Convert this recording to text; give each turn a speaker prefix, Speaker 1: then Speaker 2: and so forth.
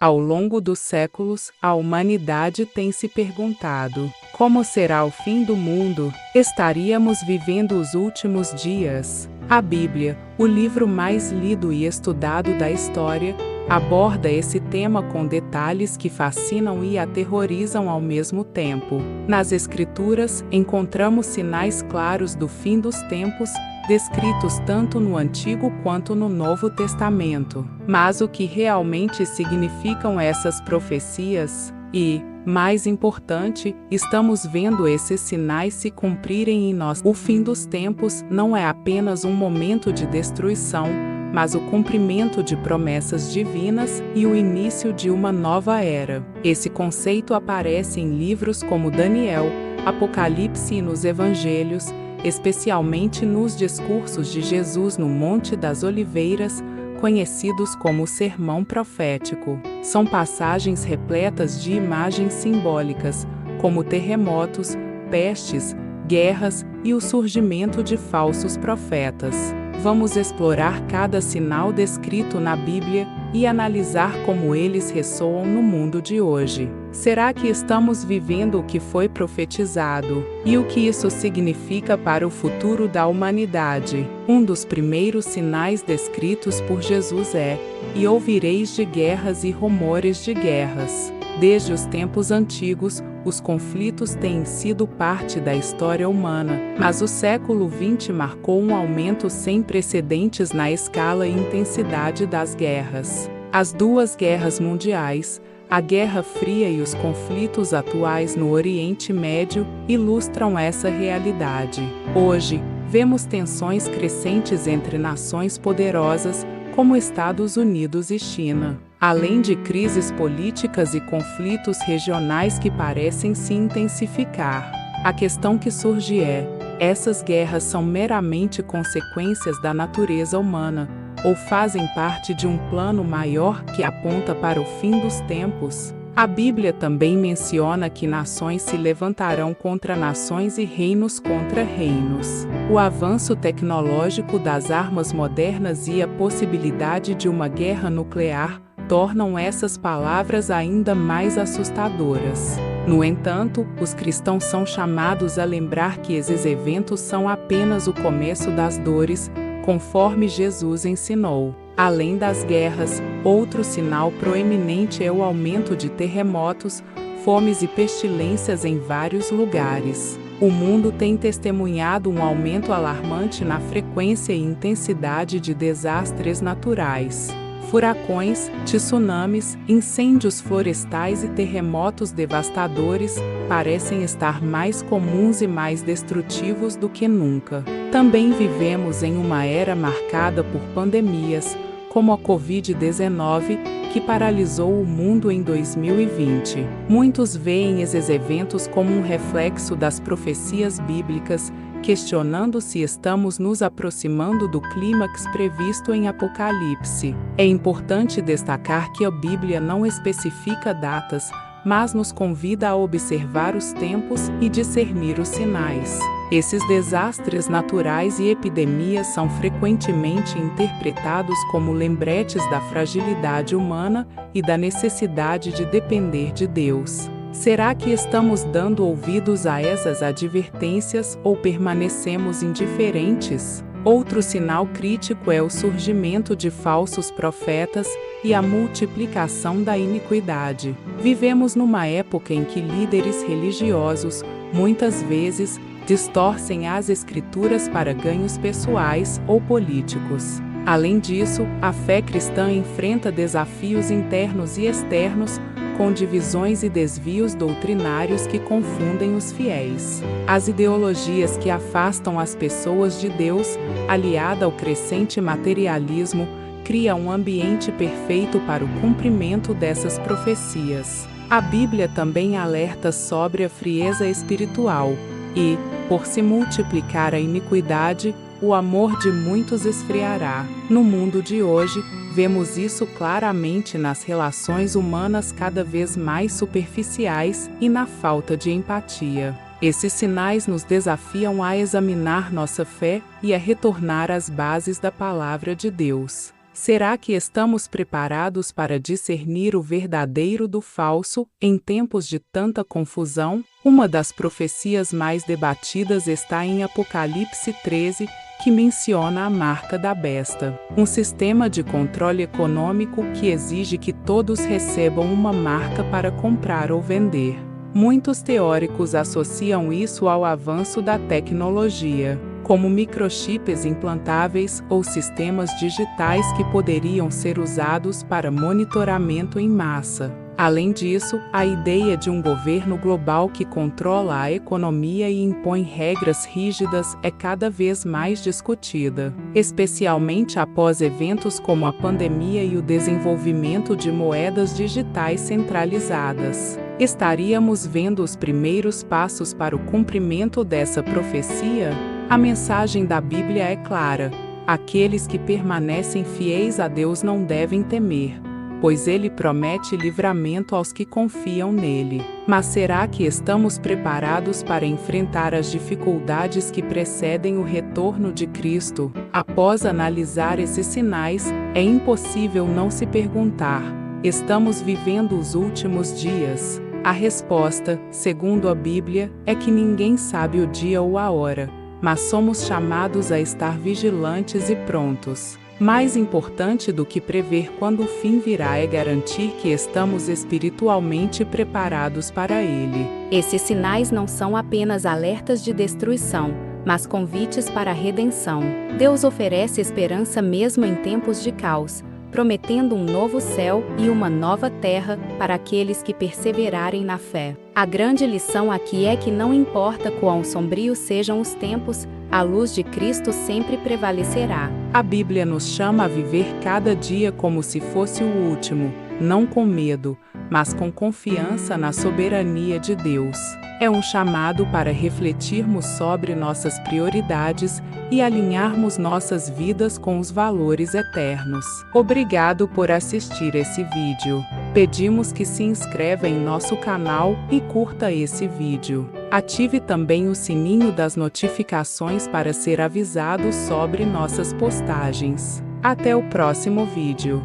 Speaker 1: Ao longo dos séculos, a humanidade tem se perguntado: como será o fim do mundo? Estaríamos vivendo os últimos dias? A Bíblia, o livro mais lido e estudado da história, aborda esse tema com detalhes que fascinam e aterrorizam ao mesmo tempo. Nas Escrituras, encontramos sinais claros do fim dos tempos, descritos tanto no Antigo quanto no Novo Testamento. Mas o que realmente significam essas profecias? E, mais importante, estamos vendo esses sinais se cumprirem em nós. O fim dos tempos não é apenas um momento de destruição, mas o cumprimento de promessas divinas e o início de uma nova era. Esse conceito aparece em livros como Daniel, Apocalipse e nos Evangelhos, especialmente nos discursos de Jesus no Monte das Oliveiras, conhecidos como o Sermão Profético. São passagens repletas de imagens simbólicas, como terremotos, pestes, guerras e o surgimento de falsos profetas. Vamos explorar cada sinal descrito na Bíblia e analisar como eles ressoam no mundo de hoje. Será que estamos vivendo o que foi profetizado? E o que isso significa para o futuro da humanidade? Um dos primeiros sinais descritos por Jesus é: e ouvireis de guerras e rumores de guerras. Desde os tempos antigos, os conflitos têm sido parte da história humana, mas o século XX marcou um aumento sem precedentes na escala e intensidade das guerras. As duas guerras mundiais, a Guerra Fria e os conflitos atuais no Oriente Médio, ilustram essa realidade. Hoje, vemos tensões crescentes entre nações poderosas, como Estados Unidos e China, além de crises políticas e conflitos regionais que parecem se intensificar. A questão que surge é: essas guerras são meramente consequências da natureza humana, ou fazem parte de um plano maior que aponta para o fim dos tempos? A Bíblia também menciona que nações se levantarão contra nações e reinos contra reinos. O avanço tecnológico das armas modernas e a possibilidade de uma guerra nuclear tornam essas palavras ainda mais assustadoras. No entanto, os cristãos são chamados a lembrar que esses eventos são apenas o começo das dores, conforme Jesus ensinou. Além das guerras, outro sinal proeminente é o aumento de terremotos, fomes e pestilências em vários lugares. O mundo tem testemunhado um aumento alarmante na frequência e intensidade de desastres naturais. Furacões, tsunamis, incêndios florestais e terremotos devastadores parecem estar mais comuns e mais destrutivos do que nunca. Também vivemos em uma era marcada por pandemias, como a Covid-19, que paralisou o mundo em 2020. Muitos veem esses eventos como um reflexo das profecias bíblicas, questionando se estamos nos aproximando do clímax previsto em Apocalipse. É importante destacar que a Bíblia não especifica datas, mas nos convida a observar os tempos e discernir os sinais. Esses desastres naturais e epidemias são frequentemente interpretados como lembretes da fragilidade humana e da necessidade de depender de Deus. Será que estamos dando ouvidos a essas advertências ou permanecemos indiferentes? Outro sinal crítico é o surgimento de falsos profetas e a multiplicação da iniquidade. Vivemos numa época em que líderes religiosos, muitas vezes, distorcem as Escrituras para ganhos pessoais ou políticos. Além disso, a fé cristã enfrenta desafios internos e externos, com divisões e desvios doutrinários que confundem os fiéis. As ideologias que afastam as pessoas de Deus, aliada ao crescente materialismo, criam um ambiente perfeito para o cumprimento dessas profecias. A Bíblia também alerta sobre a frieza espiritual e, por se multiplicar a iniquidade, o amor de muitos esfriará. No mundo de hoje, vemos isso claramente nas relações humanas cada vez mais superficiais e na falta de empatia. Esses sinais nos desafiam a examinar nossa fé e a retornar às bases da Palavra de Deus. Será que estamos preparados para discernir o verdadeiro do falso em tempos de tanta confusão? Uma das profecias mais debatidas está em Apocalipse 13, que menciona a marca da besta, um sistema de controle econômico que exige que todos recebam uma marca para comprar ou vender. Muitos teóricos associam isso ao avanço da tecnologia, como microchips implantáveis ou sistemas digitais que poderiam ser usados para monitoramento em massa. Além disso, a ideia de um governo global que controla a economia e impõe regras rígidas é cada vez mais discutida, especialmente após eventos como a pandemia e o desenvolvimento de moedas digitais centralizadas. Estaríamos vendo os primeiros passos para o cumprimento dessa profecia? A mensagem da Bíblia é clara: aqueles que permanecem fiéis a Deus não devem temer, pois Ele promete livramento aos que confiam nele. Mas será que estamos preparados para enfrentar as dificuldades que precedem o retorno de Cristo? Após analisar esses sinais, é impossível não se perguntar: estamos vivendo os últimos dias? A resposta, segundo a Bíblia, é que ninguém sabe o dia ou a hora, mas somos chamados a estar vigilantes e prontos. Mais importante do que prever quando o fim virá é garantir que estamos espiritualmente preparados para ele.
Speaker 2: Esses sinais não são apenas alertas de destruição, mas convites para a redenção. Deus oferece esperança mesmo em tempos de caos, prometendo um novo céu e uma nova terra para aqueles que perseverarem na fé. A grande lição aqui é que não importa quão sombrios sejam os tempos, a luz de Cristo sempre prevalecerá.
Speaker 1: A Bíblia nos chama a viver cada dia como se fosse o último, não com medo, mas com confiança na soberania de Deus. É um chamado para refletirmos sobre nossas prioridades e alinharmos nossas vidas com os valores eternos. Obrigado por assistir esse vídeo. Pedimos que se inscreva em nosso canal e curta esse vídeo. Ative também o sininho das notificações para ser avisado sobre nossas postagens. Até o próximo vídeo.